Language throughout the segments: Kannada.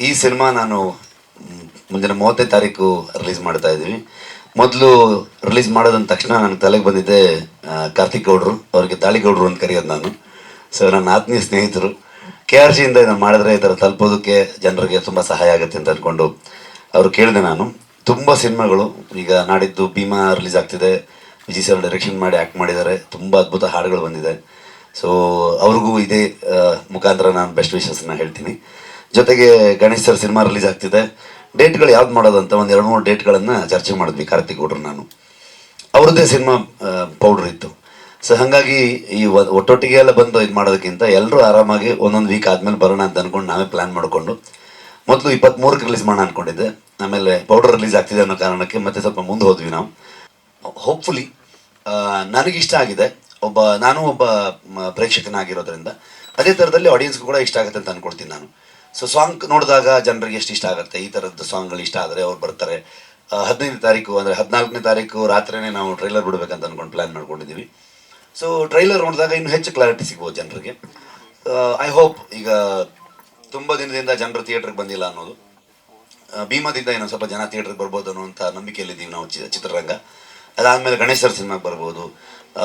ಈ ಸಿನಿಮಾ ನಾನು ಮುಂದಿನ 30ನೇ ತಾರೀಕು ರಿಲೀಸ್ ಮಾಡ್ತಾ ಇದ್ದೀವಿ. ಮೊದಲು ರಿಲೀಸ್ ಮಾಡೋದಂದ ತಕ್ಷಣ ನನಗೆ ತಲೆಗೆ ಬಂದಿದ್ದೆ ಕಾರ್ತಿಕ್ ಗೌಡ್ರು, ಅವ್ರಿಗೆ ತಾಳಿಗೌಡ್ರು ಅಂತ ಕರೆಯೋದು ನಾನು. ಸೊ ನನ್ನ ಆತ್ಮೀಯ ಸ್ನೇಹಿತರು KRG ಇಂದ ಇದನ್ನು ಮಾಡಿದ್ರೆ ಈ ಥರ ತಲುಪೋದಕ್ಕೆ ಜನರಿಗೆ ತುಂಬ ಸಹಾಯ ಆಗುತ್ತೆ ಅಂತ ಅಂದ್ಕೊಂಡು ಅವರು ಕೇಳಿದೆ ನಾನು. ತುಂಬ ಸಿನಿಮಾಗಳು ಈಗ ನಾಡಿದ್ದು ಭೀಮಾ ರಿಲೀಸ್ ಆಗ್ತಿದೆ, ವಿಜಯ್ ಸರ್ ಡೈರೆಕ್ಷನ್ ಮಾಡಿ ಆ್ಯಕ್ಟ್ ಮಾಡಿದ್ದಾರೆ, ತುಂಬ ಅದ್ಭುತ ಹಾಡುಗಳು ಬಂದಿದೆ. ಸೊ ಅವ್ರಿಗೂ ಇದೇ ಮುಖಾಂತರ ನಾನು ಬೆಸ್ಟ್ ವಿಶಸ್ನ ಹೇಳ್ತೀನಿ. ಜೊತೆಗೆ ಗಣೇಶ್ ಸರ್ ಸಿನಿಮಾ ರಿಲೀಸ್ ಆಗ್ತಿದೆ, ಡೇಟ್ಗಳು ಯಾವ್ದು ಮಾಡೋದು ಅಂತ ಒಂದು 2-3 ಡೇಟ್ಗಳನ್ನು ಚರ್ಚೆ ಮಾಡಿದ್ವಿ ಕಾರ್ತಿಕ್ ಗೌಡ್ರು ನಾನು. ಅವ್ರದ್ದೇ ಸಿನಿಮಾ ಪೌಡ್ರ್ ಇತ್ತು. ಸೊ ಹಾಗಾಗಿ ಈ ಒಟ್ಟೊಟ್ಟಿಗೆ ಎಲ್ಲ ಬಂದು ಇದು ಮಾಡೋದಕ್ಕಿಂತ ಎಲ್ಲರೂ ಆರಾಮಾಗಿ ಒಂದೊಂದು ವೀಕ್ ಆದಮೇಲೆ ಬರೋಣ ಅಂತ ಅಂದ್ಕೊಂಡು ನಾವೇ ಪ್ಲ್ಯಾನ್ ಮಾಡಿಕೊಂಡು ಮೊದಲು 23ಕ್ಕೆ ರಿಲೀಸ್ ಮಾಡೋಣ ಅಂದ್ಕೊಂಡಿದ್ದೆ. ಆಮೇಲೆ ಪೌಡರ್ ರಿಲೀಸ್ ಆಗ್ತಿದೆ ಅನ್ನೋ ಕಾರಣಕ್ಕೆ ಮತ್ತೆ ಸ್ವಲ್ಪ ಮುಂದೆ ಹೋದ್ವಿ ನಾವು. ಹೋಪ್ಫುಲಿ ನನಗಿಷ್ಟ ಆಗಿದೆ, ನಾನು ಒಬ್ಬ ಪ್ರೇಕ್ಷಕನಾಗಿರೋದ್ರಿಂದ ಅದೇ ಥರದಲ್ಲಿ ಆಡಿಯನ್ಸ್ಗೂ ಕೂಡ ಇಷ್ಟ ಆಗುತ್ತೆ ಅಂತ ಅಂದ್ಕೊಳ್ತೀನಿ ನಾನು. ಸೊ ಸಾಂಗ್ ನೋಡಿದಾಗ ಜನರಿಗೆ ಎಷ್ಟು ಇಷ್ಟ ಆಗುತ್ತೆ, ಈ ಥರದ್ದು ಸಾಂಗ್ಗಳು ಇಷ್ಟ ಆದರೆ ಅವ್ರು ಬರ್ತಾರೆ. 15ನೇ ತಾರೀಕು ಅಂದರೆ 14ನೇ ತಾರೀಕು ರಾತ್ರಿನೇ ನಾವು ಟ್ರೈಲರ್ ಬಿಡಬೇಕಂತ ಅಂದ್ಕೊಂಡು ಪ್ಲ್ಯಾನ್ ಮಾಡ್ಕೊಂಡಿದ್ದೀವಿ. ಸೊ ಟ್ರೈಲರ್ ನೋಡಿದಾಗ ಇನ್ನೂ ಹೆಚ್ಚು ಕ್ಲಾರಿಟಿ ಸಿಗ್ಬೋದು ಜನರಿಗೆ. ಐ ಹೋಪ್ ಈಗ ತುಂಬ ದಿನದಿಂದ ಜನರು ಥಿಯೇಟ್ರಿಗೆ ಬಂದಿಲ್ಲ ಅನ್ನೋದು, ಭೀಮಾದಿಂದ ಇನ್ನೊಂದು ಸ್ವಲ್ಪ ಜನ ಥಿಯೇಟ್ರಿಗೆ ಬರ್ಬೋದು ಅನ್ನೋಂಥ ನಂಬಿಕೆಯಲ್ಲಿದ್ದೀವಿ ನಾವು ಚಿತ್ರರಂಗ. ಅದಾದಮೇಲೆ ಗಣೇಶ್ ಸರ್ ಸಿನಿಮಾಗೆ ಬರ್ಬೋದು,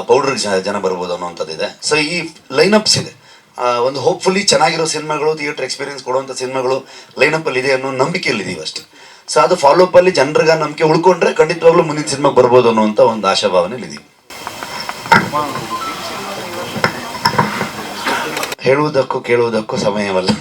ಪೌಡ್ರಿಗೆ ಜನ ಬರ್ಬೋದು ಅನ್ನೋವಂಥದ್ದಿದೆ. ಸೊ ಈ ಲೈನಪ್ಸ್ ಇದೆ, ಒಂದು ಹೋಪ್ಫುಲಿ ಚೆನ್ನಾಗಿರೋ ಸಿನಿಮಾಗಳು, ಥಿಯೇಟರ್ ಎಕ್ಸ್ಪೀರಿಯನ್ಸ್ ಕೊಡುವಂಥ ಸಿನಿಮಾಗಳು ಲೈನಪ್ಪಲ್ಲಿ ಇದೆ ಅನ್ನೋ ನಂಬಿಕೆಯಲ್ಲಿದ್ದೀವಿ ಅಷ್ಟೇ. ಸೊ ಅದು ಫಾಲೋಅಪ್ಪಲ್ಲಿ ಜನರಿಗೆ ನಂಬಿಕೆ ಉಳ್ಕೊಂಡ್ರೆ ಖಂಡಿತವಾಗ್ಲೂ ಮುಂದಿನ ಸಿನಿಮಾಗೆ ಬರ್ಬೋದು ಅನ್ನೋವಂಥ ಒಂದು ಆಶಾಭಾವನೆಯಲ್ಲಿದ್ದೀವಿ. ಹೇಳುವುದಕ್ಕೂ ಕೇಳುವುದಕ್ಕೂ ಸಮಯವಲ್ಲ.